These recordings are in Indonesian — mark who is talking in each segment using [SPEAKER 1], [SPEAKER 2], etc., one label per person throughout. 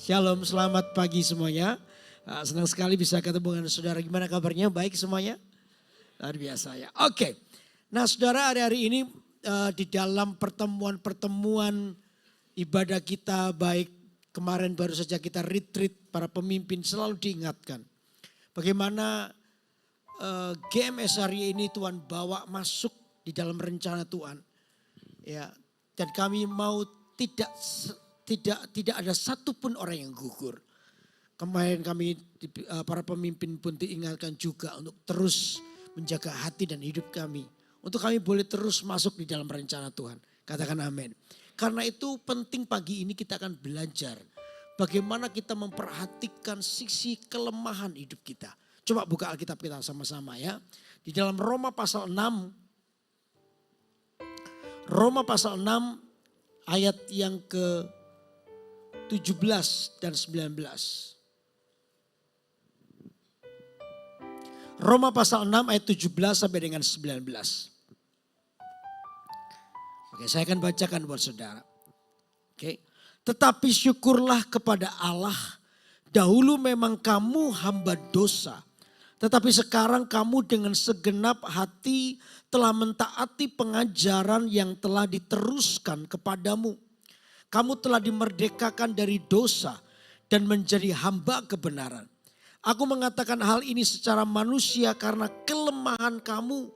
[SPEAKER 1] Shalom, selamat pagi semuanya. Senang sekali bisa ketemu dengan saudara. Gimana kabarnya? Baik semuanya? Luar biasa ya. Oke. Nah saudara, hari-hari ini di dalam pertemuan-pertemuan ibadah kita, baik kemarin baru saja kita retreat, para pemimpin selalu diingatkan. Bagaimana GMS hari ini Tuhan bawa masuk di dalam rencana Tuhan. Ya, dan kami mau tidak ada satupun orang yang gugur. Kemarin kami para pemimpin pun diingatkan juga untuk terus menjaga hati dan hidup kami. Untuk kami boleh terus masuk di dalam rencana Tuhan. Katakan amin. Karena itu penting pagi ini kita akan belajar bagaimana kita memperhatikan sisi kelemahan hidup kita. Coba buka Alkitab kita sama-sama ya. Di dalam Roma pasal 6. Roma pasal 6 ayat yang ke 17 dan 19. Roma pasal 6 ayat 17 sampai dengan 19. Oke, saya akan bacakan buat saudara. Oke. Tetapi syukurlah kepada Allah, dahulu memang kamu hamba dosa, tetapi sekarang kamu dengan segenap hati telah mentaati pengajaran yang telah diteruskan kepadamu. Kamu telah dimerdekakan dari dosa dan menjadi hamba kebenaran. Aku mengatakan hal ini secara manusia karena kelemahan kamu.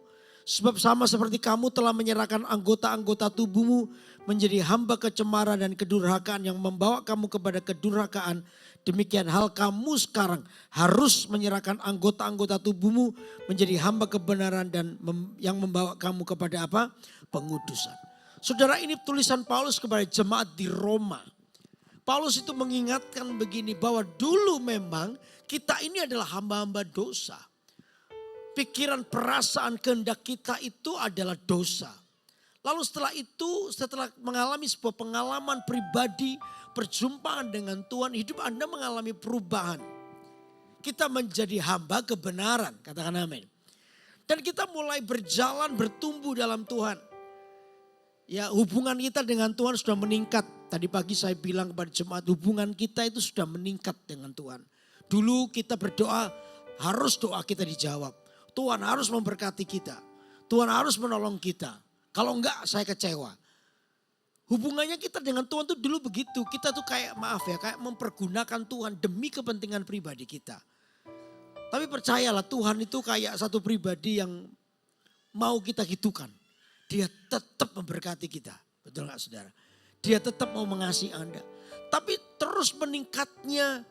[SPEAKER 1] Sebab sama seperti kamu telah menyerahkan anggota-anggota tubuhmu menjadi hamba kecemaran dan kedurhakaan yang membawa kamu kepada kedurhakaan. Demikian hal kamu sekarang harus menyerahkan anggota-anggota tubuhmu menjadi hamba kebenaran dan yang membawa kamu kepada apa? Pengudusan. Saudara, ini tulisan Paulus kepada jemaat di Roma. Paulus itu mengingatkan begini bahwa dulu memang kita ini adalah hamba-hamba dosa. Pikiran, perasaan, kehendak kita itu adalah dosa. Lalu setelah itu, setelah mengalami sebuah pengalaman pribadi, perjumpaan dengan Tuhan, hidup Anda mengalami perubahan. Kita menjadi hamba kebenaran, katakan amin. Dan kita mulai berjalan, bertumbuh dalam Tuhan. Ya, hubungan kita dengan Tuhan sudah meningkat. Tadi pagi saya bilang kepada jemaat, hubungan kita itu sudah meningkat dengan Tuhan. Dulu kita berdoa, harus doa kita dijawab. Tuhan harus memberkati kita. Tuhan harus menolong kita. Kalau enggak, saya kecewa. Hubungannya kita dengan Tuhan tuh dulu begitu. Kita tuh kayak kayak mempergunakan Tuhan demi kepentingan pribadi kita. Tapi percayalah, Tuhan itu kayak satu pribadi yang mau kita gitukan. Dia tetap memberkati kita. Betul gak saudara? Dia tetap mau mengasihi Anda. Tapi terus meningkatnya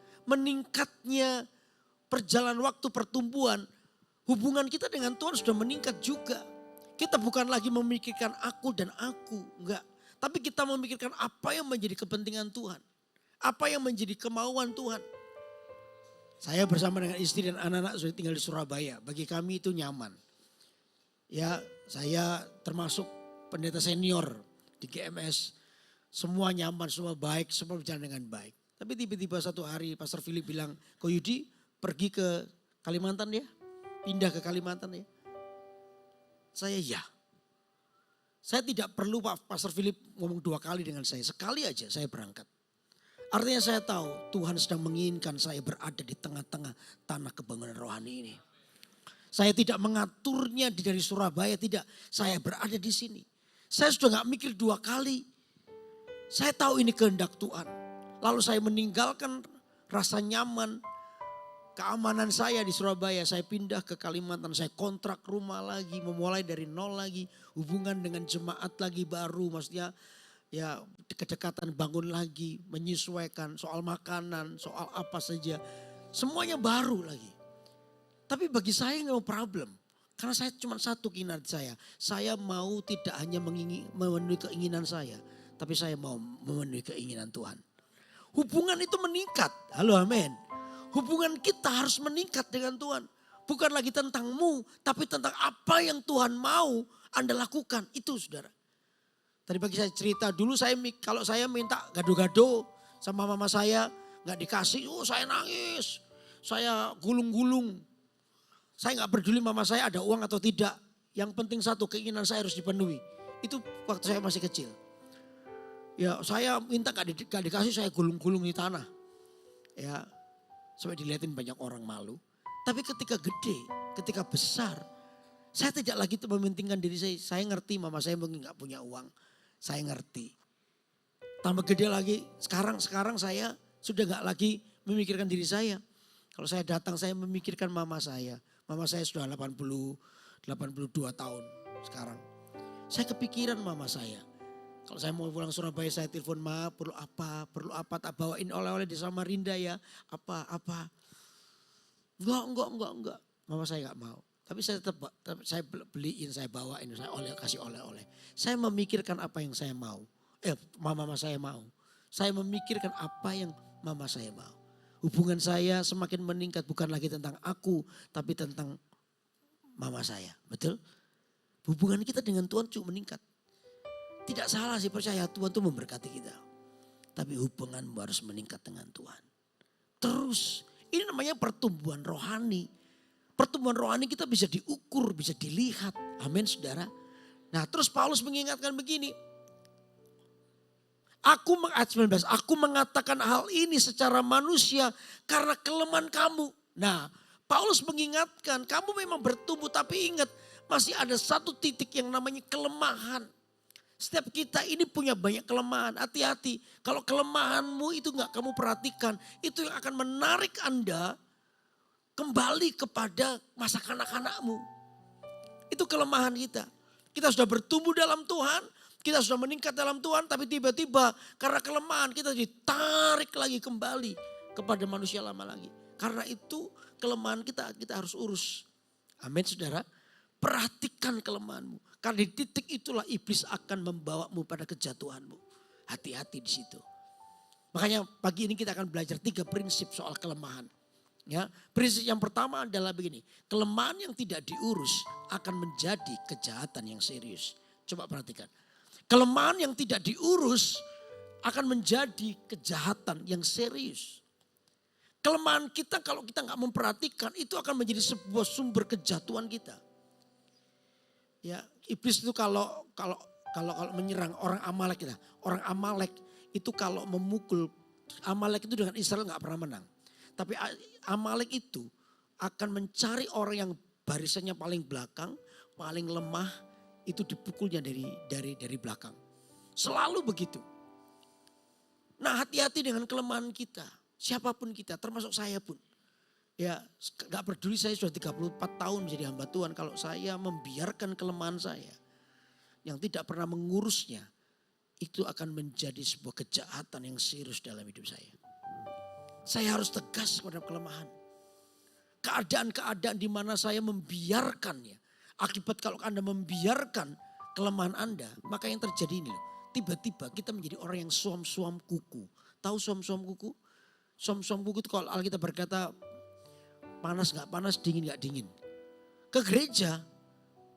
[SPEAKER 1] perjalanan waktu pertumbuhan. Hubungan kita dengan Tuhan sudah meningkat juga. Kita bukan lagi memikirkan aku dan aku. Enggak. Tapi kita memikirkan apa yang menjadi kepentingan Tuhan. Apa yang menjadi kemauan Tuhan. Saya bersama dengan istri dan anak-anak sudah tinggal di Surabaya. Bagi kami itu nyaman. Ya, saya termasuk pendeta senior di GMS. Semua nyaman, semua baik, semua berjalan dengan baik. Tapi tiba-tiba satu hari Pastor Philip bilang, Ko Yudi pergi ke Kalimantan ya? Pindah ke Kalimantan ya? Saya ya. Saya tidak perlu Pastor Philip ngomong 2 kali dengan saya. Sekali aja saya berangkat. Artinya saya tahu Tuhan sedang menginginkan saya berada di tengah-tengah tanah kebangunan rohani ini. Saya tidak mengaturnya dari Surabaya, tidak. Saya berada di sini. Saya sudah gak mikir 2 kali. Saya tahu ini kehendak Tuhan. Lalu saya meninggalkan rasa nyaman, keamanan saya di Surabaya. Saya pindah ke Kalimantan, saya kontrak rumah lagi, memulai dari nol lagi. Hubungan dengan jemaat lagi baru, maksudnya ya kedekatan bangun lagi, menyesuaikan soal makanan, soal apa saja. Semuanya baru lagi. Tapi bagi saya no problem. Karena saya cuma satu keinginan saya. Saya mau tidak hanya memenuhi keinginan saya. Tapi saya mau memenuhi keinginan Tuhan. Hubungan itu meningkat. Halo amin. Hubungan kita harus meningkat dengan Tuhan. Bukan lagi tentangmu. Tapi tentang apa yang Tuhan mau Anda lakukan. Itu saudara. Tadi pagi saya cerita. Dulu kalau saya minta gado-gado sama mama saya. Gak dikasih. Oh saya nangis. Saya gulung-gulung. Saya gak peduli mama saya ada uang atau tidak. Yang penting satu, keinginan saya harus dipenuhi. Itu waktu saya masih kecil. Ya saya minta gak dikasih, saya gulung-gulung di tanah. Ya, sampai dilihatin banyak orang malu. Tapi ketika gede, ketika besar, saya tidak lagi mementingkan diri saya. Saya ngerti mama saya mungkin gak punya uang. Saya ngerti. Tambah gede lagi, sekarang saya sudah gak lagi memikirkan diri saya. Kalau saya datang saya memikirkan mama saya. Mama saya sudah 82 tahun sekarang. Saya kepikiran mama saya. Kalau saya mau pulang Surabaya saya telepon, ma perlu apa tak bawain oleh-oleh di Samarinda ya. Apa. Enggak. Mama saya gak mau. Tapi saya tetap saya beliin, saya bawain, saya kasih oleh-oleh. Saya memikirkan apa yang saya mau. Mama saya mau. Saya memikirkan apa yang mama saya mau. Hubungan saya semakin meningkat bukan lagi tentang aku, tapi tentang mama saya. Betul? Hubungan kita dengan Tuhan cuma meningkat. Tidak salah sih, percaya Tuhan itu memberkati kita. Tapi hubunganmu harus meningkat dengan Tuhan. Terus, ini namanya pertumbuhan rohani. Pertumbuhan rohani kita bisa diukur, bisa dilihat. Amin saudara. Nah terus Paulus mengingatkan begini. Ayat 19, aku mengatakan hal ini secara manusia karena kelemahan kamu. Nah Paulus mengingatkan kamu memang bertumbuh tapi ingat masih ada satu titik yang namanya kelemahan. Setiap kita ini punya banyak kelemahan, hati-hati. Kalau kelemahanmu itu gak kamu perhatikan, itu yang akan menarik Anda kembali kepada masa kanak-kanakmu. Itu kelemahan kita. Kita sudah bertumbuh dalam Tuhan, kita sudah meningkat dalam Tuhan, tapi tiba-tiba karena kelemahan kita ditarik lagi kembali kepada manusia lama lagi. Karena itu kelemahan kita harus urus. Amin saudara. Perhatikan kelemahanmu. Karena di titik itulah iblis akan membawamu pada kejatuhanmu. Hati-hati di situ. Makanya pagi ini kita akan belajar 3 prinsip soal kelemahan. Ya, prinsip yang pertama adalah begini, kelemahan yang tidak diurus akan menjadi kejahatan yang serius. Coba perhatikan, kelemahan yang tidak diurus akan menjadi kejahatan yang serius. Kelemahan kita kalau kita nggak memperhatikan itu akan menjadi sebuah sumber kejatuhan kita. Ya, iblis itu kalau menyerang orang Amalek kita, orang Amalek itu kalau memukul Amalek itu dengan Israel nggak pernah menang. Tapi Amalek itu akan mencari orang yang barisannya paling belakang, paling lemah, itu dipukulnya dari belakang. Selalu begitu. Nah hati-hati dengan kelemahan kita. Siapapun kita, termasuk saya pun. Ya gak peduli saya sudah 34 tahun menjadi hamba Tuhan. Kalau saya membiarkan kelemahan saya yang tidak pernah mengurusnya, itu akan menjadi sebuah kejahatan yang serius dalam hidup saya. Saya harus tegas kepada kelemahan. Keadaan-keadaan di mana saya membiarkannya. Akibat kalau Anda membiarkan kelemahan Anda, maka yang terjadi ini loh. Tiba-tiba kita menjadi orang yang suam-suam kuku. Tahu suam-suam kuku? Suam-suam kuku itu kalau Alkitab berkata panas gak panas, dingin gak dingin. Ke gereja,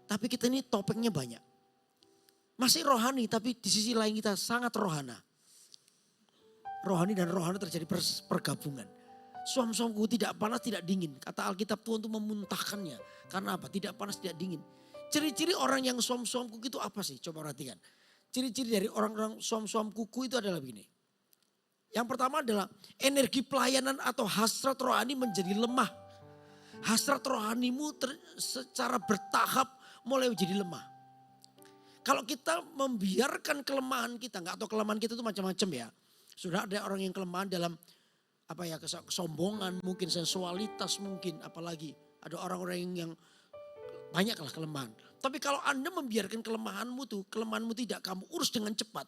[SPEAKER 1] tapi kita ini topengnya banyak. Masih rohani, tapi di sisi lain kita sangat rohana. Rohani dan rohani terjadi pergabungan. Suam-suam kuku tidak panas, tidak dingin. Kata Alkitab Tuhan itu memuntahkannya. Karena apa? Tidak panas, tidak dingin. Ciri-ciri orang yang suam-suam kuku itu apa sih? Coba perhatikan. Ciri-ciri dari orang-orang suam-suam kuku itu adalah begini. Yang pertama adalah energi pelayanan atau hasrat rohani menjadi lemah. Hasrat rohanimu secara bertahap mulai menjadi lemah. Kalau kita membiarkan kelemahan kita, nggak tahu kelemahan kita itu macam-macam ya. Sudah ada orang yang kelemahan dalam kesombongan, mungkin sensualitas mungkin, apalagi ada orang-orang yang banyaklah kelemahan. Tapi kalau Anda membiarkan kelemahanmu tidak kamu urus dengan cepat,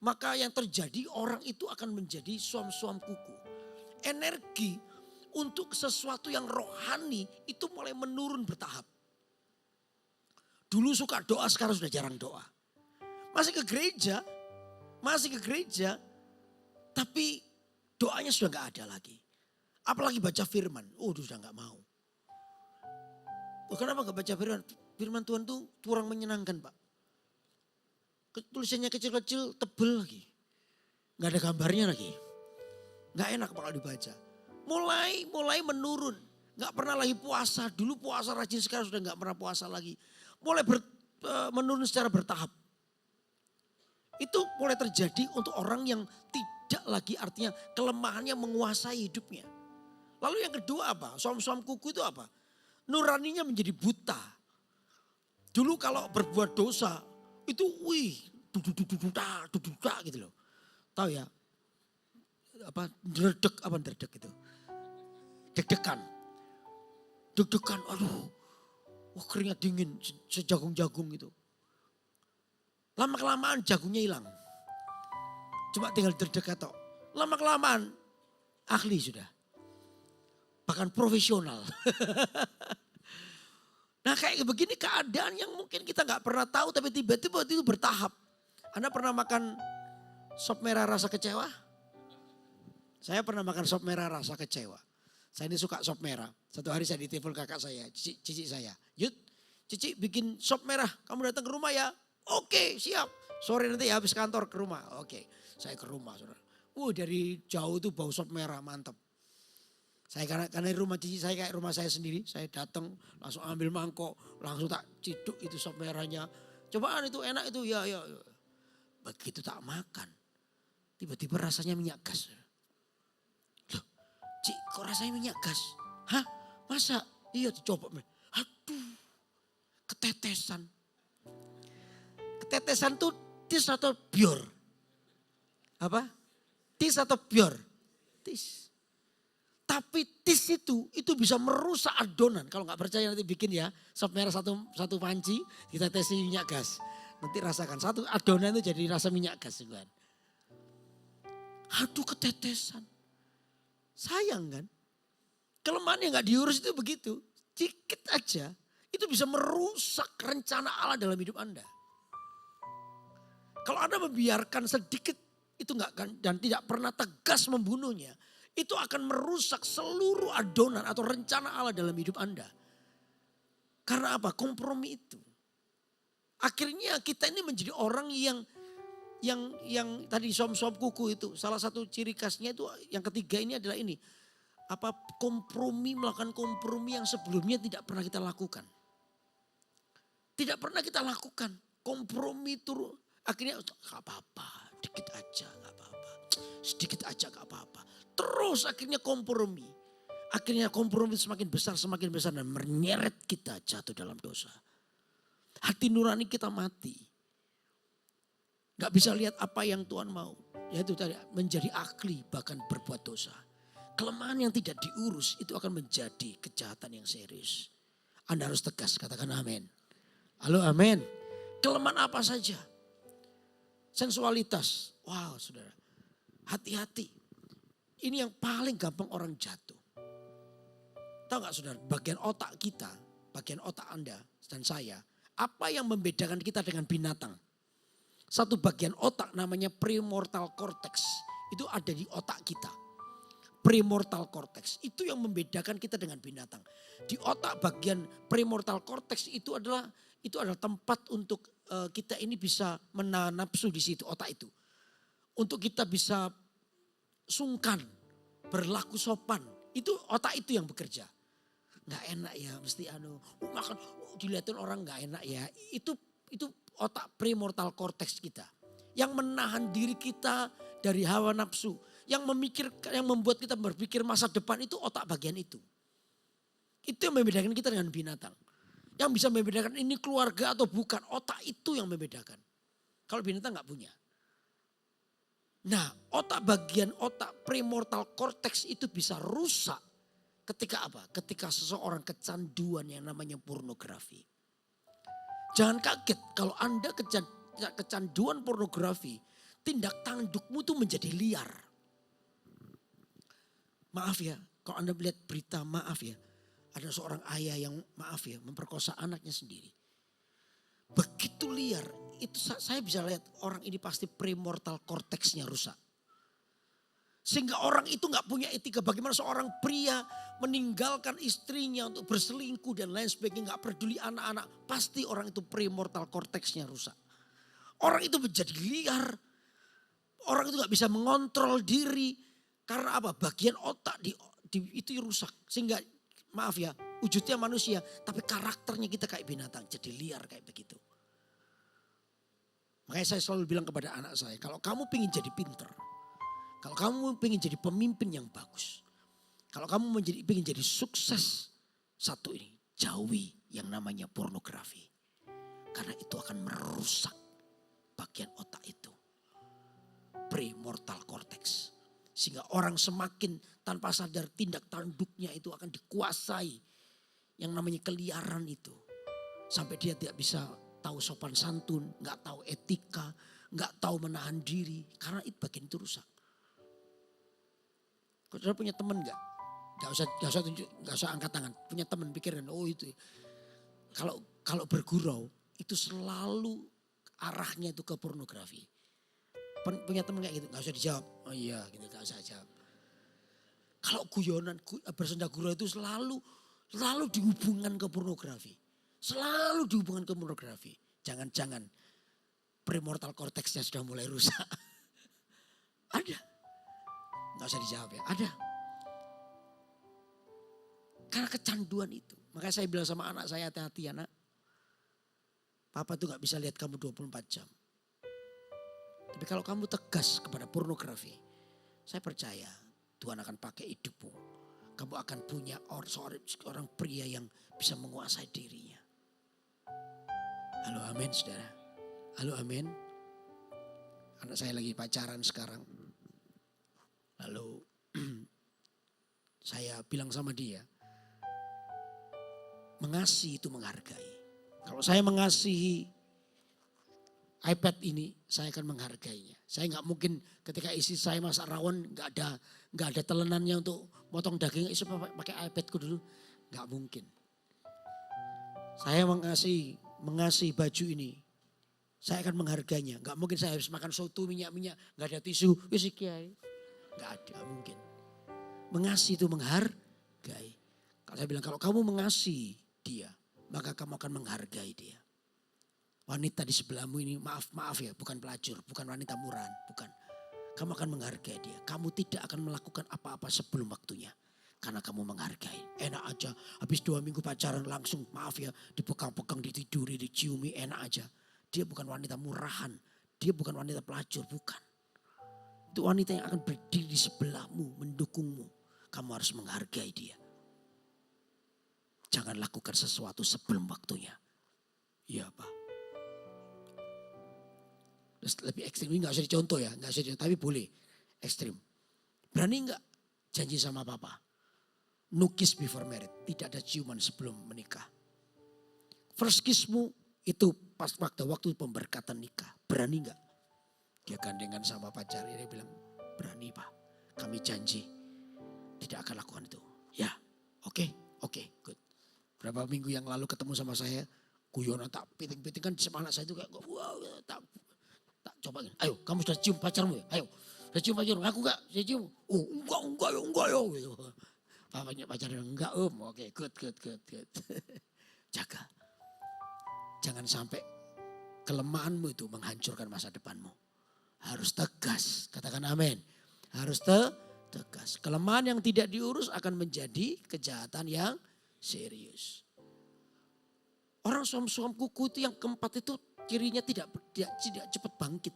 [SPEAKER 1] maka yang terjadi orang itu akan menjadi suam-suam kuku. Energi untuk sesuatu yang rohani itu mulai menurun bertahap. Dulu suka doa, sekarang sudah jarang doa. Masih ke gereja, tapi doanya sudah gak ada lagi. Apalagi baca firman, sudah gak mau. Kenapa gak baca firman? Firman Tuhan tuh kurang menyenangkan Pak. Tulisannya kecil-kecil, tebel lagi. Gak ada gambarnya lagi. Gak enak kalau dibaca. Mulai menurun. Gak pernah lagi puasa. Dulu puasa rajin, sekarang sudah gak pernah puasa lagi. Mulai menurun secara bertahap. Itu mulai terjadi untuk orang yang ada lagi, artinya kelemahannya menguasai hidupnya. Lalu yang kedua apa? Suam-suam kuku itu apa? Nuraninya menjadi buta. Dulu kalau berbuat dosa itu duduk gitu loh. Tahu ya? Derdek itu. Deg-degan. Deg-degan, aduh. Wah, keringat dingin sejagung-jagung itu. Lama-kelamaan jagungnya hilang. Cuma tinggal deg-deg atau lama-kelamaan ahli sudah. Bahkan profesional. Nah kayak begini keadaan yang mungkin kita gak pernah tahu tapi tiba-tiba itu bertahap. Anda pernah makan sop merah rasa kecewa? Saya pernah makan sop merah rasa kecewa. Saya ini suka sop merah. Satu hari saya ditelepon kakak saya, cici saya. Yud, cici bikin sop merah, kamu datang ke rumah ya? Oke, siap. Sore nanti ya habis kantor ke rumah. Oke, saya ke rumah. Saudara. Dari jauh tuh bau sop merah, mantap. Saya karena rumah cici saya kayak rumah saya sendiri. Saya datang langsung ambil mangkok, langsung tak ciduk itu sop merahnya. Cobaan itu enak itu, ya. Begitu tak makan, tiba-tiba rasanya minyak gas. Loh, Cik kok rasanya minyak gas? Hah? Masa? Iya dicoba. Aduh, ketetesan. Ketetesan tuh tis atau bior? Apa? Tis atau bior? Tis. Tapi tis itu bisa merusak adonan. Kalau nggak percaya nanti bikin ya, sop merah satu panci, kita tesi minyak gas. Nanti rasakan, satu adonan itu jadi rasa minyak gas. Kan? Aduh ketetesan. Sayang kan? Kelemahan yang nggak diurus itu begitu. Dikit aja, itu bisa merusak rencana Allah dalam hidup Anda. Kalau Anda membiarkan sedikit itu nggak dan tidak pernah tegas membunuhnya, itu akan merusak seluruh adonan atau rencana Allah dalam hidup Anda. Karena apa? Kompromi itu. Akhirnya kita ini menjadi orang yang tadi som-som kuku itu. Salah satu ciri khasnya itu yang ketiga ini adalah ini. Melakukan kompromi yang sebelumnya tidak pernah kita lakukan. Tidak pernah kita lakukan. Kompromi itu akhirnya gak apa-apa, dikit aja gak apa-apa. Sedikit aja gak apa-apa. Terus akhirnya kompromi. Akhirnya kompromi semakin besar dan menyeret kita jatuh dalam dosa. Hati nurani kita mati. Gak bisa lihat apa yang Tuhan mau. Yaitu tadi menjadi ahli bahkan berbuat dosa. Kelemahan yang tidak diurus itu akan menjadi kejahatan yang serius. Anda harus tegas, katakan amin. Halo amin. Kelemahan apa saja? Sensualitas. Wow saudara. Hati-hati. Ini yang paling gampang orang jatuh. Tahu gak saudara, bagian otak kita, bagian otak Anda dan saya. Apa yang membedakan kita dengan binatang? Satu bagian otak namanya premortal cortex. Itu ada di otak kita. Premortal cortex itu yang membedakan kita dengan binatang. Di otak bagian premortal cortex itu adalah tempat untuk kita ini bisa menahan nafsu di situ otak itu. Untuk kita bisa sungkan, berlaku sopan. Itu otak itu yang bekerja. Nggak enak ya mesti makan dilihatin orang nggak enak ya. Itu otak premortal cortex kita. Yang menahan diri kita dari hawa nafsu. Yang membuat kita berpikir masa depan itu otak bagian itu. Itu yang membedakan kita dengan binatang. Yang bisa membedakan ini keluarga atau bukan. Otak itu yang membedakan. Kalau binatang nggak punya. Nah bagian otak premortal cortex itu bisa rusak. Ketika apa? Ketika seseorang kecanduan yang namanya pornografi. Jangan kaget kalau Anda kecanduan pornografi. Tindak tandukmu itu menjadi liar. Maaf ya, kalau Anda melihat berita maaf ya. Ada seorang ayah yang maaf ya memperkosa anaknya sendiri. Begitu liar, itu saya bisa lihat orang ini pasti premortal cortexnya rusak. Sehingga orang itu gak punya etika. Bagaimana seorang pria meninggalkan istrinya untuk berselingkuh dan lain sebagainya. Gak peduli anak-anak. Pasti orang itu premortal cortexnya rusak. Orang itu menjadi liar. Orang itu gak bisa mengontrol diri. Karena apa? Bagian otak itu rusak. Sehingga maaf ya, wujudnya manusia. Tapi karakternya kita kayak binatang. Jadi liar kayak begitu. Makanya saya selalu bilang kepada anak saya. Kalau kamu pengen jadi pinter. Kalau kamu ingin jadi pemimpin yang bagus. Kalau kamu ingin jadi sukses, satu ini, jauhi yang namanya pornografi. Karena itu akan merusak bagian otak itu. Premortal cortex. Sehingga orang semakin tanpa sadar tindak tanduknya itu akan dikuasai. Yang namanya keliaran itu. Sampai dia tidak bisa tahu sopan santun, gak tahu etika, gak tahu menahan diri. Karena itu bagian itu rusak. Saudara punya teman gak? Gak usah angkat tangan. Punya teman pikiran, oh itu. Kalau bergurau itu selalu arahnya itu ke pornografi. Punya teman kayak gitu, gak usah dijawab. Oh iya gitu, gak usah jawab. Kalau guyonan, bersenda gurau itu selalu dihubungkan ke pornografi. Selalu dihubungkan ke pornografi. Jangan-jangan premortal cortexnya sudah mulai rusak. Ada. Gak usah dijawab ya, ada. Karena kecanduan itu. Makanya saya bilang sama anak saya, hati-hati anak. Papa tuh gak bisa lihat kamu 24 jam. Tapi kalau kamu tegas kepada pornografi, saya percaya Tuhan akan pakai hidupmu. Kamu akan punya seorang pria yang bisa menguasai dirinya. Halo amin saudara. Halo amin. Anak saya lagi pacaran sekarang. Lalu saya bilang sama dia, mengasihi itu menghargai. Kalau saya mengasihi iPad ini, saya akan menghargainya. Saya nggak mungkin ketika istri saya masak rawon nggak ada telenannya untuk potong daging, isu pakai iPadku dulu, nggak mungkin. Saya mengasihi baju ini, saya akan menghargainya. Nggak mungkin saya harus makan soto minyak nggak ada tisu, wis iki ae. Nggak ada, mungkin. Mengasihi itu menghargai. Kalau saya bilang kalau kamu mengasihi dia, maka kamu akan menghargai dia. Wanita di sebelahmu ini maaf ya, bukan pelacur, bukan wanita murahan, bukan. Kamu akan menghargai dia. Kamu tidak akan melakukan apa-apa sebelum waktunya. Karena kamu menghargai. Enak aja, habis 2 minggu pacaran langsung maaf ya, dipegang-pegang, ditiduri, diciumi, enak aja. Dia bukan wanita murahan, dia bukan wanita pelacur, bukan. Itu wanita yang akan berdiri di sebelahmu, mendukungmu. Kamu harus menghargai dia. Jangan lakukan sesuatu sebelum waktunya. Iya Pak. Terus lebih ekstrim ini gak usah dicontoh ya. Gak usah dicontoh, tapi boleh ekstrim. Berani gak janji sama papa? No kiss before married. Tidak ada ciuman sebelum menikah. First kissmu itu pas waktu pemberkatan nikah. Berani gak? Dia gandengan sama pacar, dia bilang, berani Pak, kami janji tidak akan lakukan itu. Ya, oke, good. Berapa minggu yang lalu ketemu sama saya, guyonan tak piting-piting kan semangat saya itu kayak, wow, tak coba. Ayo, kamu sudah cium pacarmu ya? Ayo, sudah cium pacarmu, aku enggak, saya cium. Oh, enggak ya. Gitu. Papanya pacarnya, enggak oke, good. Jaga. Jangan sampai kelemahanmu itu menghancurkan masa depanmu. Harus tegas, katakan amin. Harus tegas. Kelemahan yang tidak diurus akan menjadi kejahatan yang serius. Orang suam-suam kuku itu yang keempat itu cirinya tidak cepat bangkit.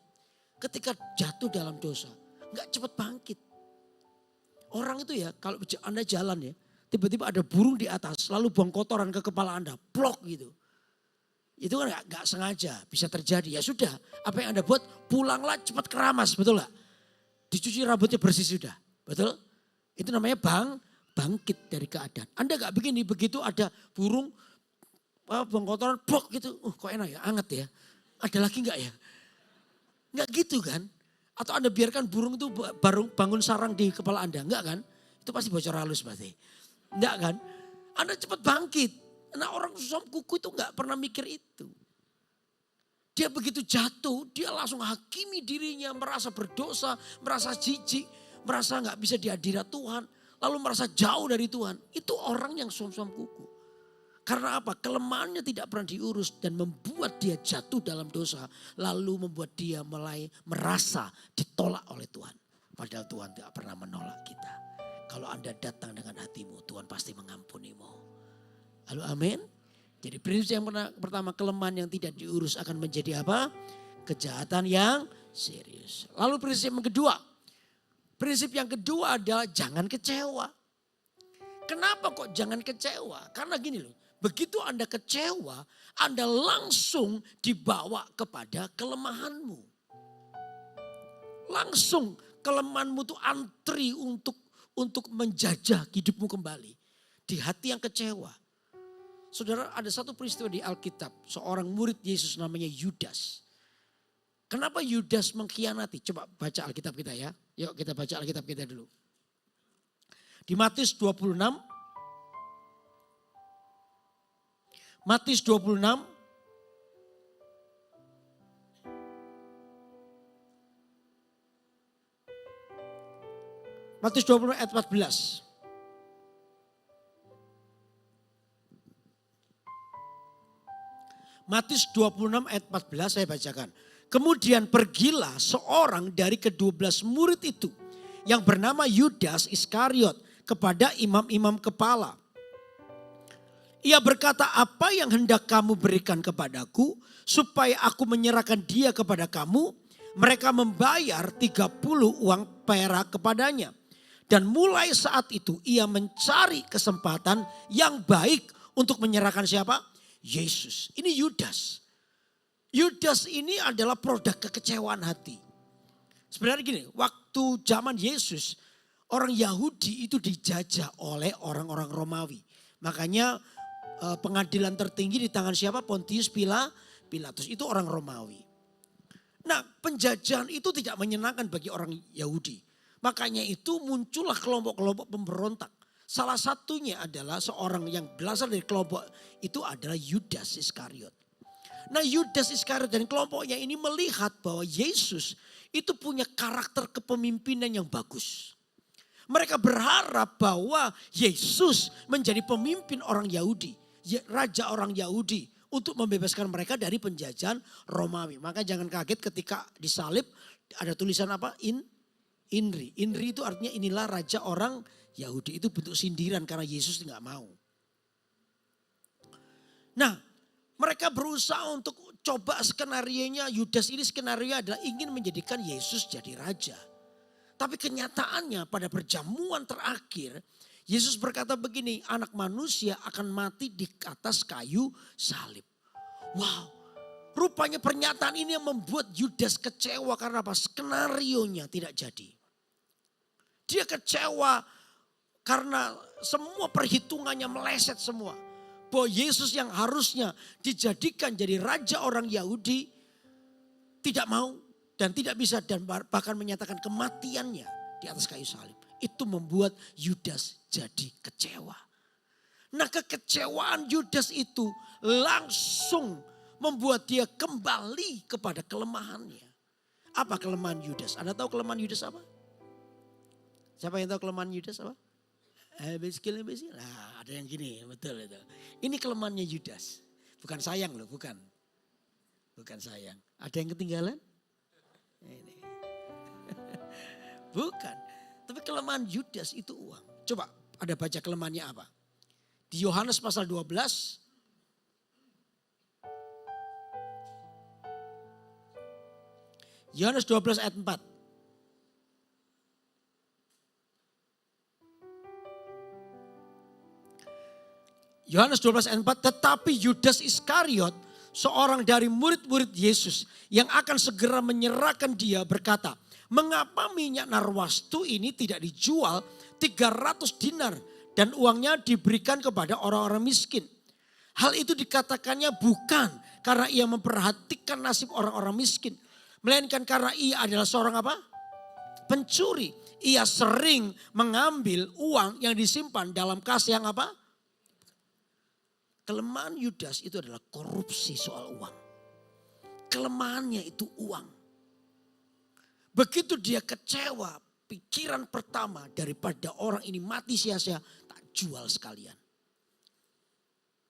[SPEAKER 1] Ketika jatuh dalam dosa, nggak cepat bangkit. Orang itu ya, kalau Anda jalan ya, tiba-tiba ada burung di atas, lalu buang kotoran ke kepala Anda, plok gitu. Itu kan gak sengaja, bisa terjadi. Ya sudah, apa yang Anda buat, pulanglah cepat keramas, betul gak? Dicuci rambutnya bersih sudah, betul? Itu namanya bangkit dari keadaan. Anda gak begini, begitu ada burung, buang kotoran, plok gitu. Kok enak ya, anget ya. Ada lagi gak ya? Gak gitu kan? Atau Anda biarkan burung itu bangun sarang di kepala Anda, enggak kan? Itu pasti bocor halus berarti. Enggak kan? Anda cepat bangkit. Nah orang suam kuku itu gak pernah mikir itu. Dia begitu jatuh, dia langsung hakimi dirinya, merasa berdosa, merasa jijik, merasa gak bisa di hadirat Tuhan. Lalu merasa jauh dari Tuhan. Itu orang yang suam-suam kuku. Karena apa? Kelemahannya tidak pernah diurus dan membuat dia jatuh dalam dosa. Lalu membuat dia mulai merasa ditolak oleh Tuhan. Padahal Tuhan tidak pernah menolak kita. Kalau Anda datang dengan hatimu, Tuhan pasti mengampunimu. Halo amin. Jadi prinsip yang pertama, kelemahan yang tidak diurus akan menjadi apa? Kejahatan yang serius. Lalu prinsip yang kedua, Prinsip yang kedua adalah jangan kecewa. Kenapa kok jangan kecewa? Karena gini loh, begitu Anda kecewa, Anda langsung dibawa kepada kelemahanmu. Langsung kelemahanmu itu antri untuk menjajah hidupmu kembali. Di hati yang kecewa. Saudara, ada satu peristiwa di Alkitab, seorang murid Yesus namanya Yudas. Kenapa Yudas mengkhianati? Coba baca Alkitab kita ya. Yuk kita baca Alkitab kita dulu. Di Matius 26. Matius 26. Matius 26 ayat 14. Matius 26 ayat 14 saya bacakan. Kemudian pergilah seorang dari ke-12 murid itu yang bernama Yudas Iskariot kepada imam-imam kepala. Ia berkata, apa yang hendak kamu berikan kepadaku supaya aku menyerahkan dia kepada kamu? Mereka membayar 30 uang perak kepadanya. Dan mulai saat itu ia mencari kesempatan yang baik untuk menyerahkan siapa? Yesus. Ini Yudas. Yudas ini adalah produk kekecewaan hati. Sebenarnya gini, waktu zaman Yesus, orang Yahudi itu dijajah oleh orang-orang Romawi. Makanya pengadilan tertinggi di tangan siapa? Pontius Pilatus, itu orang Romawi. Nah, penjajahan itu tidak menyenangkan bagi orang Yahudi. Makanya itu muncullah kelompok-kelompok pemberontak. Salah satunya adalah seorang yang berasal dari kelompok itu adalah Yudas Iskariot. Nah, Yudas Iskariot dan kelompoknya ini melihat bahwa Yesus itu punya karakter kepemimpinan yang bagus. Mereka berharap bahwa Yesus menjadi pemimpin orang Yahudi, raja orang Yahudi untuk membebaskan mereka dari penjajahan Romawi. Maka jangan kaget ketika disalib ada tulisan apa? Inri. Inri itu artinya inilah raja orang Yahudi. Itu bentuk sindiran karena Yesus nggak mau. Nah, mereka berusaha untuk coba skenarionya. Yudas ini skenario adalah ingin menjadikan Yesus jadi raja. Tapi kenyataannya pada perjamuan terakhir, Yesus berkata begini, anak manusia akan mati di atas kayu salib. Wow, rupanya pernyataan ini yang membuat Yudas kecewa karena apa? Skenarionya tidak jadi. Dia kecewa karena semua perhitungannya meleset semua. Bahwa Yesus yang harusnya dijadikan jadi raja orang Yahudi tidak mau dan tidak bisa dan bahkan menyatakan kematiannya di atas kayu salib. Itu membuat Yudas jadi kecewa. Nah, kekecewaan Yudas itu langsung membuat dia kembali kepada kelemahannya. Apa kelemahan Yudas? Anda tahu kelemahan Yudas apa? Siapa yang tahu kelemahan Yudas apa? Miskin. Nah, ada yang gini, betul itu. Ini kelemahannya Yudas. Bukan sayang loh, bukan. Bukan sayang. Ada yang ketinggalan? Ini. Bukan. Tapi kelemahan Yudas itu uang. Coba ada baca kelemahannya apa? Di Yohanes pasal 12. Yohanes 12 ayat 4. Yohanes 12 ayat 4, tetapi Yudas Iskariot, seorang dari murid-murid Yesus yang akan segera menyerahkan dia berkata, mengapa minyak narwastu ini tidak dijual 300 dinar dan uangnya diberikan kepada orang-orang miskin. Hal itu dikatakannya bukan karena ia memperhatikan nasib orang-orang miskin, melainkan karena ia adalah seorang apa? Pencuri. Ia sering mengambil uang yang disimpan dalam kas yang apa? Kelemahan Yudas itu adalah korupsi soal uang. Kelemahannya itu uang. Begitu dia kecewa, pikiran pertama daripada orang ini mati sia-sia, tak jual sekalian.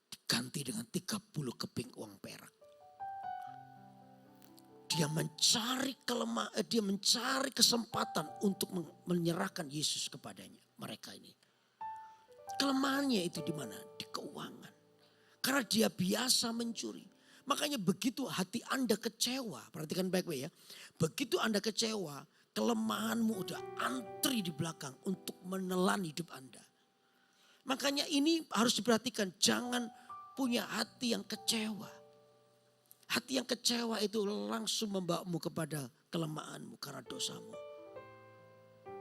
[SPEAKER 1] Diganti dengan 30 keping uang perak. Dia mencari kesempatan untuk menyerahkan Yesus kepadanya, mereka ini. Kelemahannya itu di mana? Di keuangan. Karena dia biasa mencuri. Makanya begitu hati Anda kecewa, perhatikan baik-baik ya. Begitu Anda kecewa, Kelemahanmu udah antri di belakang untuk menelan hidup Anda. Makanya ini harus diperhatikan, jangan punya hati yang kecewa. Hati yang kecewa itu langsung membawamu kepada kelemahanmu karena dosamu.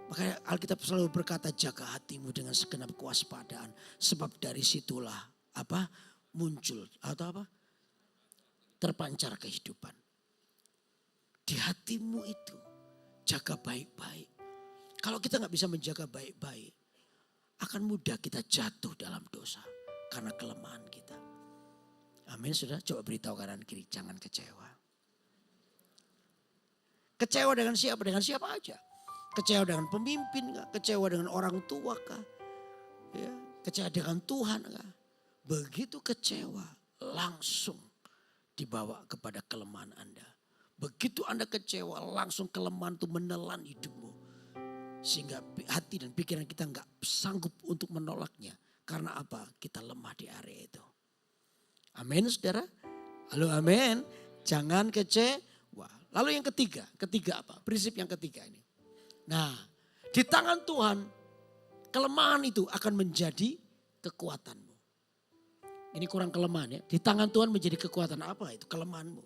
[SPEAKER 1] Makanya Alkitab selalu berkata, jaga hatimu dengan segenap kewaspadaan. Sebab dari situlah muncul atau terpancar kehidupan. Di hatimu itu jaga baik-baik. Kalau kita gak bisa menjaga baik-baik, akan mudah kita jatuh dalam dosa karena kelemahan kita. Amin, sudah. Coba beritahu kanan kiri, jangan kecewa. Kecewa dengan siapa? Dengan siapa aja. Kecewa dengan pemimpin kah? Kecewa dengan orang tua kah? Ya, kecewa dengan Tuhan kah? Begitu kecewa, langsung dibawa kepada kelemahan Anda. Begitu Anda kecewa, langsung kelemahan itu menelan hidupmu. Sehingga hati dan pikiran kita nggak sanggup untuk menolaknya. Karena apa? Kita lemah di area itu. Amin, saudara? Halo, amin. Jangan kecewa. Lalu yang ketiga apa? Prinsip yang ketiga ini. Nah, di tangan Tuhan, kelemahan itu akan menjadi kekuatanmu. Ini kurang kelemahan ya. Di tangan Tuhan menjadi kekuatan, apa itu kelemahanmu?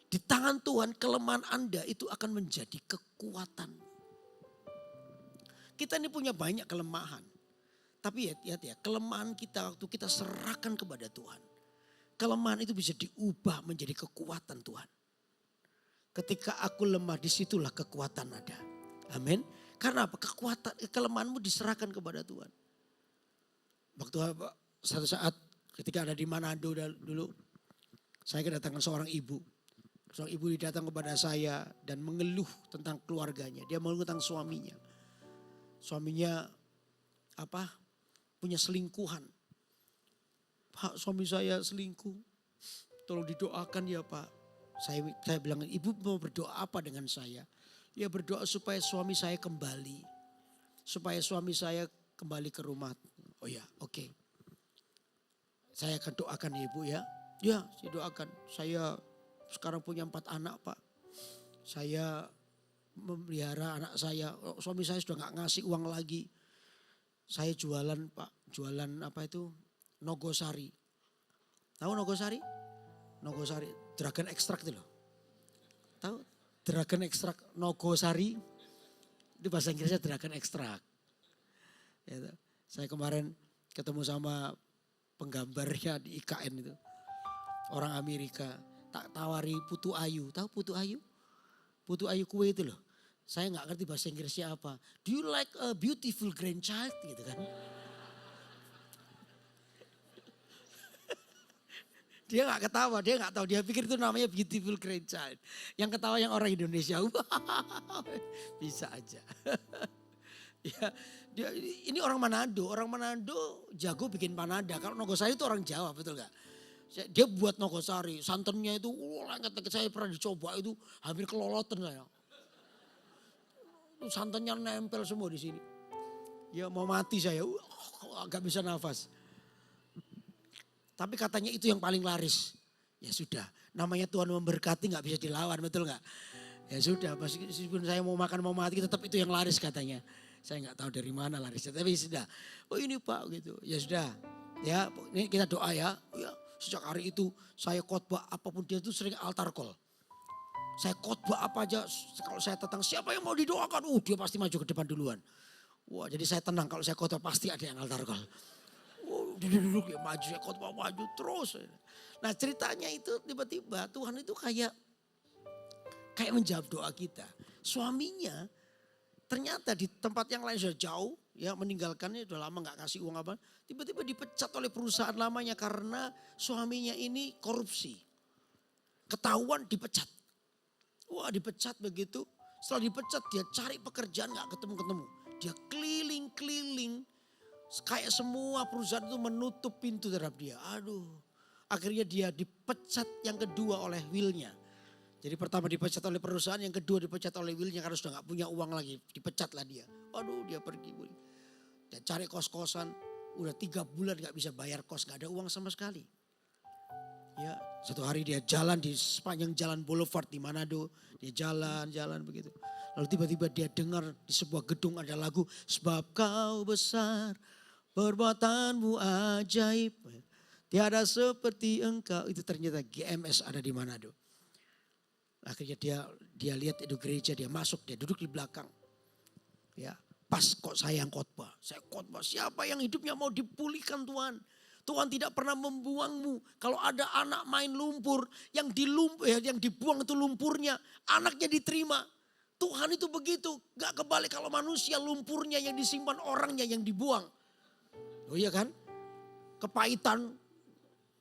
[SPEAKER 1] Di tangan Tuhan, kelemahan Anda itu akan menjadi kekuatan. Kita ini punya banyak kelemahan. Tapi ya, kelemahan kita waktu kita serahkan kepada Tuhan. Kelemahan itu bisa diubah menjadi kekuatan Tuhan. Ketika aku lemah, disitulah kekuatan ada. Amin. Karena apa? Kelemahanmu diserahkan kepada Tuhan. Waktu satu saat ketika ada di Manado dulu, saya kedatangan seorang ibu. Seorang ibu datang kepada saya dan mengeluh tentang keluarganya. Dia mengeluh tentang suaminya. Suaminya punya selingkuhan. Pak, suami saya selingkuh. Tolong didoakan ya Pak. Saya bilang, ibu mau berdoa apa dengan saya? Ya berdoa supaya suami saya kembali. Supaya suami saya kembali ke rumah. Oh ya, oke. Saya akan doakan ibu ya. Ya, saya doakan. Saya sekarang punya 4 anak Pak. Saya memelihara anak saya. Suami saya sudah gak ngasih uang lagi. Saya jualan Pak. Jualan Nogosari. Tahu Nogosari? Nogosari, dragon extract itu loh. Tahu? Dragon extract Nogosari. Itu bahasa Inggrisnya dragon extract. Ya, saya kemarin ketemu sama penggambarnya di IKN itu. Orang Amerika. Tak tawari putu ayu. Tahu putu ayu? Putu ayu kue itu loh. Saya gak ngerti bahasa Inggrisnya apa. Do you like a beautiful grandchild? Gitu kan. Dia gak ketawa, dia gak tahu. Dia pikir itu namanya beautiful grandchild. Yang ketawa yang orang Indonesia. Bisa aja. Ya, ini orang Manado. Orang Manado jago bikin panada. Kalau Nogosari itu orang Jawa, betul gak? Dia buat Nogosari. Santannya itu, saya pernah dicoba itu hampir kelolotan saya. Santannya nempel semua di sini. Ya mau mati saya, gak bisa nafas. Tapi katanya itu yang paling laris. Ya sudah, namanya Tuhan memberkati gak bisa dilawan, betul gak? Ya sudah, meskipun saya mau makan mau mati tetap itu yang laris katanya. Saya gak tahu dari mana larisnya, tapi sudah. Oh ini Pak gitu, ya sudah. Ya ini kita doa ya. Ya sejak hari itu saya khotbah apapun dia itu sering altar call. Saya khotbah apa aja, kalau saya datang siapa yang mau didoakan, dia pasti maju ke depan duluan. Wah jadi saya tenang kalau saya khotbah pasti ada yang altar call. Duduk ya maju, saya khotbah maju terus. Nah ceritanya itu tiba-tiba Tuhan itu kayak menjawab doa kita. Suaminya ternyata di tempat yang lain sudah jauh, ya meninggalkannya sudah lama gak kasih uang apa. Tiba-tiba dipecat oleh perusahaan lamanya karena suaminya ini korupsi. Ketahuan dipecat. Wah dipecat begitu, setelah dipecat dia cari pekerjaan gak ketemu-ketemu. Dia keliling-keliling. Kayak semua perusahaan itu menutup pintu terhadap dia. Aduh, akhirnya dia dipecat yang kedua oleh willnya. Jadi pertama dipecat oleh perusahaan, yang kedua dipecat oleh willnya karena sudah gak punya uang lagi. Dipecatlah dia. Aduh dia pergi. Dan cari kos-kosan, udah 3 bulan gak bisa bayar kos, gak ada uang sama sekali. Ya, satu hari dia jalan di sepanjang jalan Boulevard di Manado. Dia jalan begitu. Lalu tiba-tiba dia dengar di sebuah gedung ada lagu, sebab kau besar, perbuatanmu ajaib. Tiada seperti engkau. Itu ternyata GMS ada di Manado. Akhirnya dia lihat itu gereja, dia masuk, dia duduk di belakang. Ya, pas kok saya yang khotbah. Saya khotbah, siapa yang hidupnya mau dipulihkan Tuhan. Tuhan tidak pernah membuangmu. Kalau ada anak main lumpur, yang dibuang itu lumpurnya, anaknya diterima. Tuhan itu begitu, gak kebalik kalau manusia lumpurnya yang disimpan, orangnya yang dibuang. Oh iya kan? Kepahitan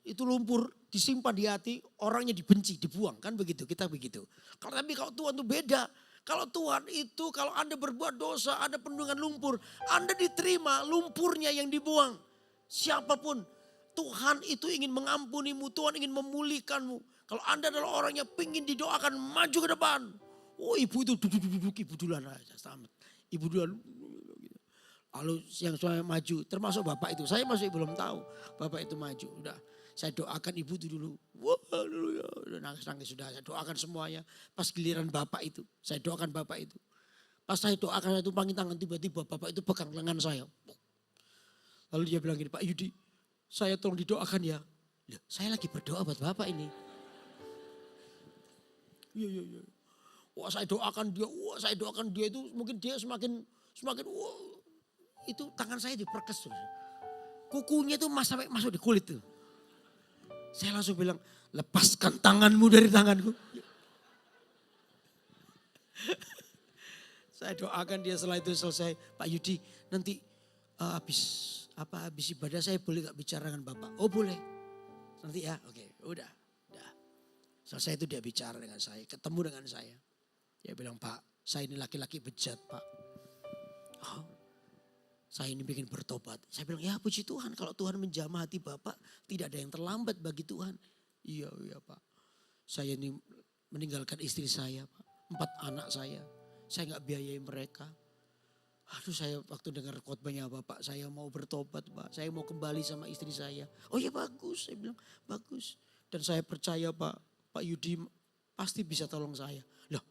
[SPEAKER 1] itu lumpur disimpan di hati, orangnya dibenci, dibuang. Kan begitu, kita begitu. Tapi kalau Tuhan itu beda. Kalau Tuhan itu, kalau Anda berbuat dosa, ada pendungan lumpur, Anda diterima, lumpurnya yang dibuang. Siapapun, Tuhan itu ingin mengampunimu, Tuhan ingin memulihkanmu. Kalau Anda adalah orang yang ingin didoakan, maju ke depan. Oh ibu itu duduk, ibu duluan aja, selamat. Ibu duluan. Lalu yang suami maju, termasuk bapak itu. Saya masih belum tahu, bapak itu maju. Udah, saya doakan ibu itu dulu. Wah, haleluya. Udah nangis-nangis sudah, saya doakan semuanya. Pas giliran bapak itu, saya doakan bapak itu. Pas saya doakan, saya tumpangin tangan, tiba-tiba bapak itu pegang lengan saya. Lalu dia bilang gini, Pak Yudi, saya tolong didoakan ya. Loh, saya lagi berdoa buat bapak ini. Iya. Wah saya doakan dia itu mungkin dia semakin wah, itu tangan saya diperkes. Kukunya itu sampai masuk di kulit tuh. Saya langsung bilang, lepaskan tanganmu dari tanganku. Saya doakan dia setelah itu selesai. Pak Yudi nanti habis ibadah saya boleh gak bicara dengan Bapak? Oh boleh. Nanti ya oke udah. Selesai itu dia bicara dengan saya, ketemu dengan saya. Dia bilang, Pak, saya ini laki-laki bejat, Pak. Oh, saya ini bikin bertobat. Saya bilang, ya puji Tuhan kalau Tuhan menjamah hati Bapak, tidak ada yang terlambat bagi Tuhan. Iya Pak. Saya ini meninggalkan istri saya, Pak. 4 anak saya gak biayai mereka. Aduh saya waktu dengar khotbahnya Bapak, saya mau bertobat Pak. Saya mau kembali sama istri saya. Oh ya bagus, saya bilang bagus. Dan saya percaya Pak Yudi pasti bisa tolong saya. Loh,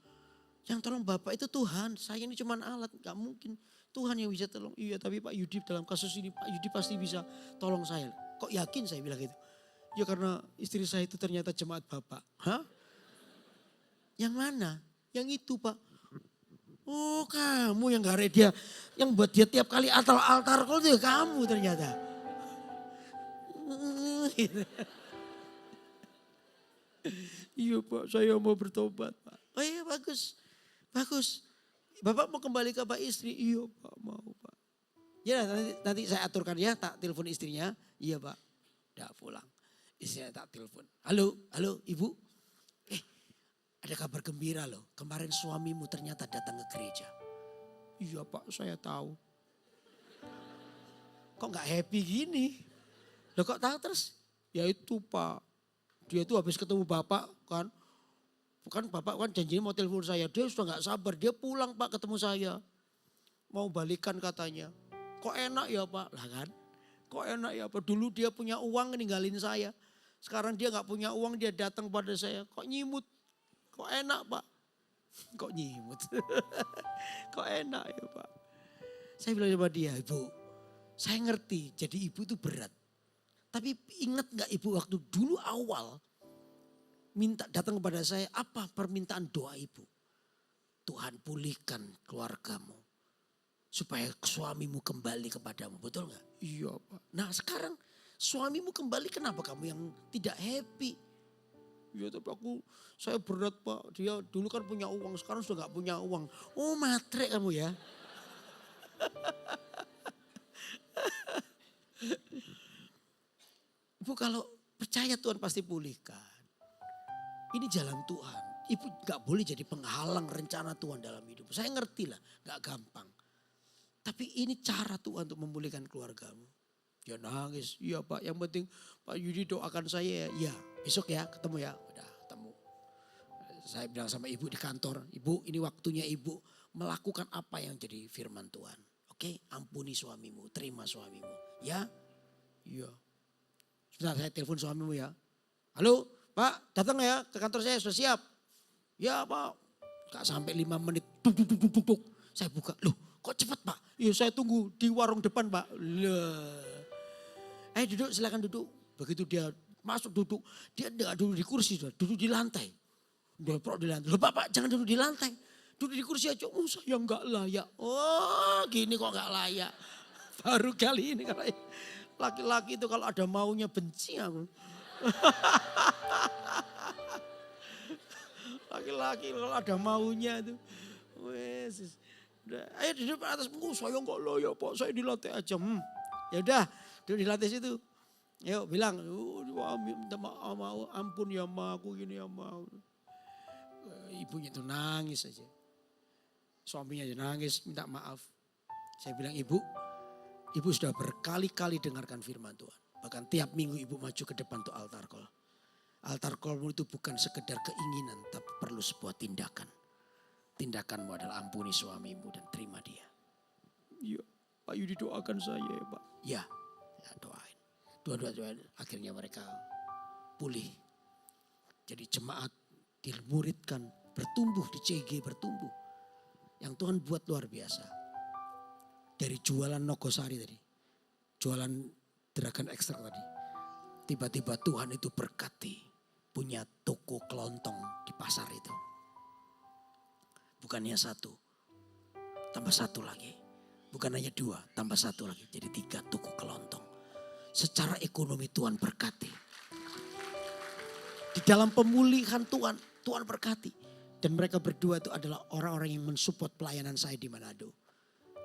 [SPEAKER 1] yang tolong Bapak itu Tuhan, saya ini cuma alat, gak mungkin Tuhan yang bisa tolong. Iya tapi Pak Yudi dalam kasus ini Pak Yudi pasti bisa tolong saya. Kok yakin saya bilang gitu? Ya karena istri saya itu ternyata jemaat Bapak. Hah? Yang mana? Yang itu Pak. Oh kamu yang gak dia, yang buat dia tiap kali altar call itu ya kamu ternyata. Iya Pak, saya mau bertobat Pak. Oh iya bagus. Bapak mau kembali ke Pak istri? Iya Pak, mau Pak. Ya nanti saya aturkan ya, tak telepon istrinya. Iya Pak, udah pulang. Istrinya tak telepon. Halo Ibu. Ada kabar gembira loh. Kemarin suamimu ternyata datang ke gereja. Iya Pak, saya tahu. Kok gak happy gini? Loh kok tahu terus? Ya itu Pak. Dia itu habis ketemu Bapak kan. Bukan Bapak kan janjinya mau telepon saya. Dia sudah gak sabar. Dia pulang Pak ketemu saya. Mau balikan katanya. Kok enak ya Pak? Lah kan. Kok enak ya Pak? Dulu dia punya uang ninggalin saya. Sekarang dia gak punya uang dia datang pada saya. Kok nyimut? Kok enak Pak? Kok nyimut? Kok enak ya Pak? Saya bilang sama dia, Ibu. Saya ngerti jadi ibu itu berat. Tapi ingat gak ibu waktu dulu awal minta datang kepada saya, apa permintaan doa ibu? Tuhan pulihkan keluargamu. Supaya suamimu kembali kepadamu, betul gak? Iya Pak. Nah sekarang suamimu kembali kenapa kamu yang tidak happy? Ya tapi saya berat Pak. Dia dulu kan punya uang, sekarang sudah gak punya uang. Oh matre kamu ya. Ibu kalau percaya Tuhan pasti pulihkan. Ini jalan Tuhan. Ibu gak boleh jadi penghalang rencana Tuhan dalam hidup. Saya ngerti lah, gak gampang. Tapi ini cara Tuhan untuk memulihkan keluargamu. Dia nangis, iya Pak yang penting Pak Yudi doakan saya ya. Iya besok ya ketemu ya. Udah ketemu. Saya bilang sama ibu di kantor, ibu ini waktunya ibu melakukan apa yang jadi firman Tuhan. Oke, ampuni suamimu, terima suamimu. Ya, iya. Sebentar saya telepon suamimu ya. Halo Pak, datang ya ke kantor saya sudah siap. Ya Pak, Gak sampai 5 menit. Duk, duk, duk, duk, duk, duk. Saya buka. Loh kok cepat Pak? Iya saya tunggu di warung depan Pak. Ayo duduk silakan duduk. Begitu dia masuk duduk. Dia enggak duduk di kursi. Duduk di lantai. Deprok di lantai. Loh Pak jangan duduk di lantai. Duduk di kursi aja. Oh saya enggak layak. Oh gini kok enggak layak. Baru kali ini kalau laki-laki itu kalau ada maunya benci aku. Laki-laki kalau ada maunya itu. Wes. Ayo duduk atas punggung. Saya enggak layak Pak. Saya di lantai aja. Ya udah duduk di lantai situ. Yuk bilang. Minta maaf, ampun ya Ma. Aku gini ya Ma. Ibunya itu nangis aja. Suaminya aja nangis minta maaf. Saya bilang Ibu sudah berkali-kali dengarkan firman Tuhan. Bahkan tiap minggu ibu maju ke depan untuk altar call. Altar call itu bukan sekedar keinginan, tapi perlu sebuah tindakan. Tindakanmu adalah ampuni suamimu dan terima dia. Iya, Pak Yudi doakan saya ya Pak. Ya doain. Dua-dua doain. Akhirnya mereka pulih. Jadi jemaat dimuridkan, bertumbuh di CG bertumbuh. Yang Tuhan buat luar biasa. Dari jualan Nogosari tadi. Jualan Dragon Extra tadi. Tiba-tiba Tuhan itu berkati. Punya toko kelontong di pasar itu. Bukannya 1. Tambah 1 lagi. Bukan hanya 2. Tambah 1 lagi. Jadi 3 toko kelontong. Secara ekonomi Tuhan berkati. Di dalam pemulihan Tuhan berkati. Dan mereka berdua itu adalah orang-orang yang mensupport pelayanan saya di Manado.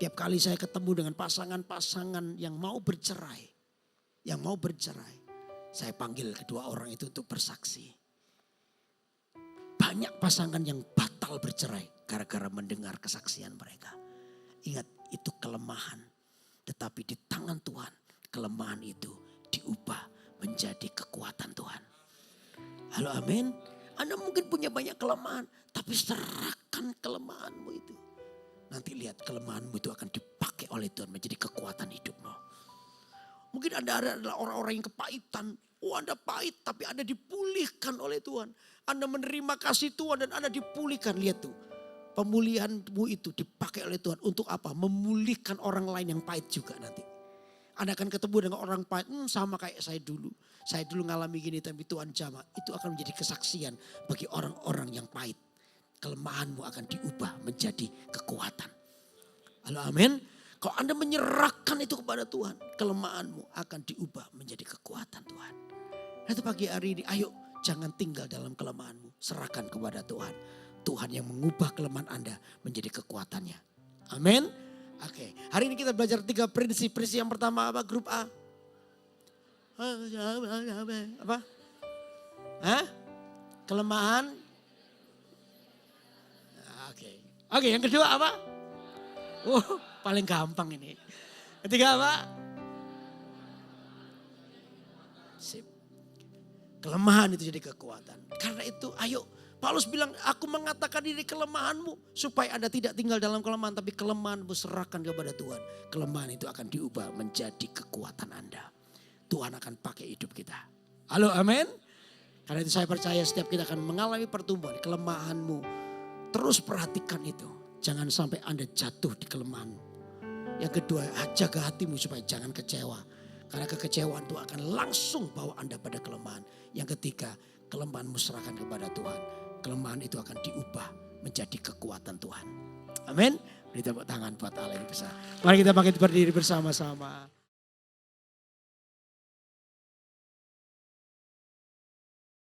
[SPEAKER 1] Tiap kali saya ketemu dengan pasangan-pasangan yang mau bercerai. Yang mau bercerai. Saya panggil kedua orang itu untuk bersaksi. Banyak pasangan yang batal bercerai. Gara-gara mendengar kesaksian mereka. Ingat itu kelemahan. Tetapi di tangan Tuhan. Kelemahan itu diubah menjadi kekuatan Tuhan. Halo amin. Anda mungkin punya banyak kelemahan. Tapi serahkan kelemahanmu itu. Nanti lihat kelemahanmu itu akan dipakai oleh Tuhan menjadi kekuatan hidupmu. Mungkin Anda adalah orang-orang yang kepahitan. Anda pahit tapi Anda dipulihkan oleh Tuhan. Anda menerima kasih Tuhan dan Anda dipulihkan. Lihat tuh. Pemulihanmu itu dipakai oleh Tuhan. Untuk apa? Memulihkan orang lain yang pahit juga nanti. Anda akan ketemu dengan orang pahit. Sama kayak saya dulu. Saya dulu ngalami gini tapi Tuhan jamah. Itu akan menjadi kesaksian bagi orang-orang yang pahit. Kelemahanmu akan diubah menjadi kekuatan. Halo amin. Kalau Anda menyerahkan itu kepada Tuhan. Kelemahanmu akan diubah menjadi kekuatan Tuhan. Nanti pagi hari ini ayo jangan tinggal dalam kelemahanmu. Serahkan kepada Tuhan. Tuhan yang mengubah kelemahan Anda menjadi kekuatannya. Amin. Oke, hari ini kita belajar 3 prinsip. Prinsip yang pertama apa? Grup A. Apa? Hah? Kelemahan. Oke, yang kedua apa? Paling gampang ini. Ketiga apa? Sip. Kelemahan itu jadi kekuatan. Karena itu ayo Paulus bilang aku mengatakan diri kelemahanmu. Supaya Anda tidak tinggal dalam kelemahan. Tapi kelemahanmu serahkan kepada Tuhan. Kelemahan itu akan diubah menjadi kekuatan Anda. Tuhan akan pakai hidup kita. Halo amin. Karena itu saya percaya setiap kita akan mengalami pertumbuhan. Kelemahanmu. Terus perhatikan itu. Jangan sampai Anda jatuh di kelemahan. Yang kedua, jaga hatimu supaya jangan kecewa. Karena kekecewaan itu akan langsung bawa Anda pada kelemahan. Yang ketiga, kelemahanmu serahkan kepada Tuhan. Kelemahan itu akan diubah menjadi kekuatan Tuhan. Amin. Beri tepuk tangan buat Allah yang besar. Mari kita bangkit berdiri bersama-sama.